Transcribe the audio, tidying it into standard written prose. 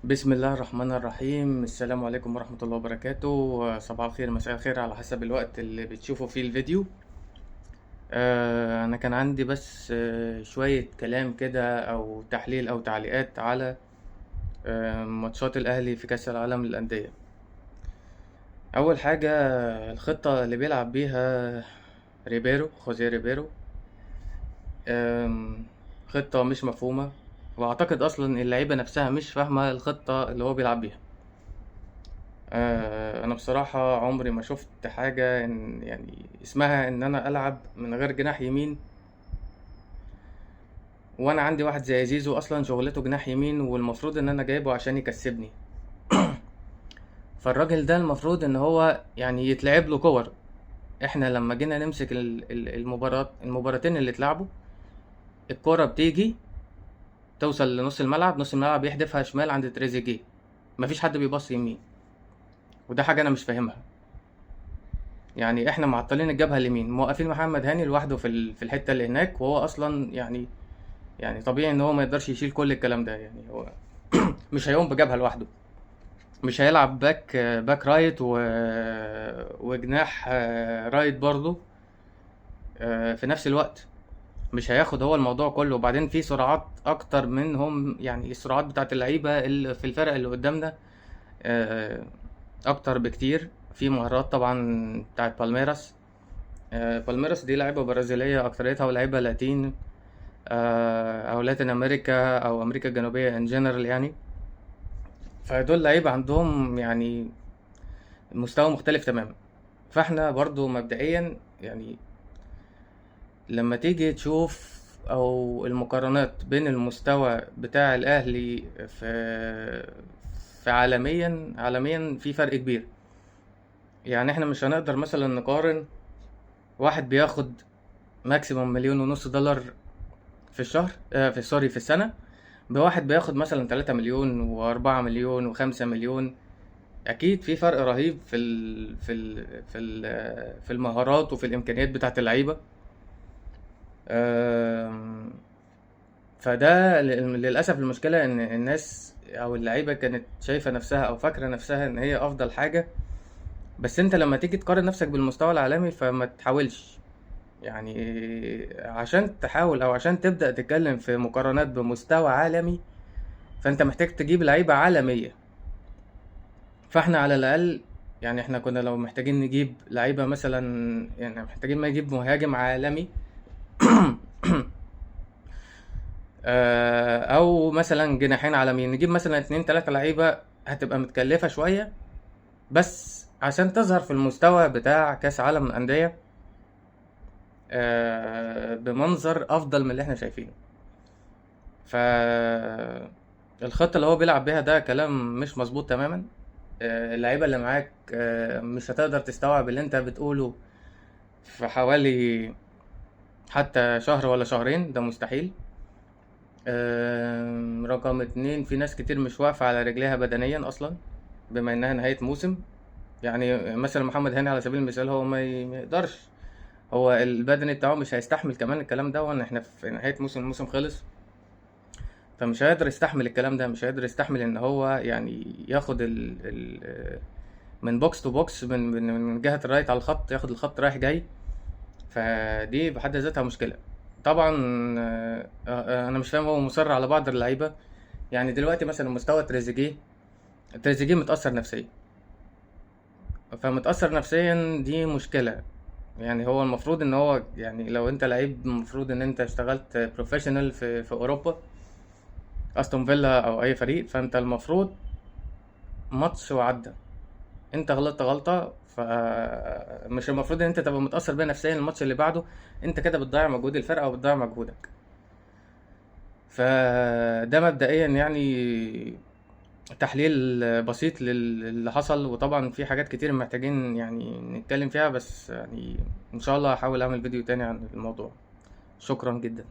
بسم الله الرحمن الرحيم. السلام عليكم ورحمة الله وبركاته. صباح الخير، مساء الخير، على حسب الوقت اللي بتشوفوا فيه الفيديو. أنا كان عندي بس شوية كلام كده أو تحليل أو تعليقات على ماتشات الأهلي في كأس العالم للأندية. أول حاجة، الخطة اللي بيلعب بيها خوزيه ريبيرو، خطة مش مفهومة، وأعتقد أصلا اللعيبة نفسها مش فاهمة الخطة اللي هو بيلعب بيها. انا بصراحة عمري ما شفت حاجة إن يعني اسمها ان انا العب من غير جناح يمين، وانا عندي واحد زي زيزو اصلا شغلته جناح يمين، والمفروض ان انا جايبه عشان يكسبني. فالراجل ده المفروض ان هو يعني يتلعب له كور. احنا لما جينا نمسك المباراتين اللي اتلعبوا، الكرة بتيجي توصل لنص الملعب، نص الملعب يحدفها شمال عند تريزيجيه، مفيش حد بيبص يمين. وده حاجة انا مش فاهمها. يعني احنا معطلين الجبهة اليمين، موقفين محمد هاني لوحده في الحتة اللي هناك، وهو اصلا يعني طبيعي ان هو ما يقدرش يشيل كل الكلام ده. يعني هو مش هيقوم بجبهة لوحده، مش هيلعب باك رايت وجناح رايت برضه في نفس الوقت. مش هياخد هو الموضوع كله. وبعدين في سرعات اكتر منهم، يعني السرعات بتاعت اللعيبة اللي في الفرق اللي قدامنا آه، اكتر بكتير. في مهارات طبعا بتاعت بالميراس. بالميراس دي لعيبة برازيلية أكتريتها، ولاعيبة لاتين أو لاتين أمريكا أو أمريكا الجنوبية إن جنرال يعني. فدول لعيبة عندهم يعني مستوى مختلف تماما. فاحنا برضو مبدئيا يعني لما تيجي تشوف أو المقارنات بين المستوى بتاع الأهلي في عالميا في فرق كبير. يعني احنا مش هنقدر مثلا نقارن واحد بياخد ماكسيموم 1.5 مليون في الشهر، في السنة، بواحد بياخد مثلا 3 مليون و4 مليون و5 مليون. أكيد في فرق رهيب في المهارات وفي الإمكانيات بتاعة اللعيبة. آم، فده للأسف المشكلة إن الناس أو اللعيبة كانت شايفة نفسها أو فاكرة نفسها إن هي أفضل حاجة. بس أنت لما تيجي تقارن نفسك بالمستوى العالمي فما تحاولش. يعني عشان تحاول أو عشان تبدأ تتكلم في مقارنات بمستوى عالمي، فأنت محتاج تجيب لعيبة عالمية. فاحنا على الأقل يعني احنا كنا لو محتاجين نجيب لعيبة مثلا، يعني محتاجين ما نجيب مهاجم عالمي أو مثلا جناحين عالميين، نجيب مثلا 2 3 لعيبة هتبقى متكلفة شوية، بس عشان تظهر في المستوى بتاع كأس عالم الأندية بمنظر أفضل من اللي احنا شايفينه. فالخطة اللي هو بيلعب بيها ده كلام مش مظبوط تماما. اللعيبة اللي معاك مش هتقدر تستوعب اللي انت بتقوله في حوالي حتى شهر ولا شهرين، ده مستحيل. رقم 2، في ناس كتير مش واقفة على رجليها بدنيا أصلا بما إنها نهاية موسم. يعني مثلا محمد هاني على سبيل المثال هو ما يقدرش، هو البدني بتاعه مش هيستحمل كمان الكلام ده، وان احنا في نهاية موسم، الموسم خلص. فمش هيقدر يستحمل الكلام ده، مش هيقدر يستحمل ان هو يعني ياخد من بوكس تو بوكس، من جهة الرايت على الخط، ياخد الخط رايح جاي. فدي بحد ذاتها مشكلة. طبعا انا مش فاهم هو مصر على بعض اللعيبة. يعني دلوقتي مثلا مستوى تريزيجيه متأثر نفسيا. فمتأثر نفسيا دي مشكلة. يعني هو المفروض ان هو يعني لو انت لعيب، المفروض ان انت اشتغلت بروفيشنال في اوروبا، استون فيلا او اي فريق، فانت المفروض ماتش وعدى، انت غلطت غلطة، فمش المفروض ان انت تبقى متأثر بيها نفسيا الماتش اللي بعده. انت كده بتضيع مجهود الفرقة وبتضيع مجهودك. فده مبدئيا يعني تحليل بسيط للي حصل. وطبعا في حاجات كتير محتاجين يعني نتكلم فيها، بس يعني ان شاء الله هحاول اعمل فيديو تاني عن الموضوع. شكرا جدا.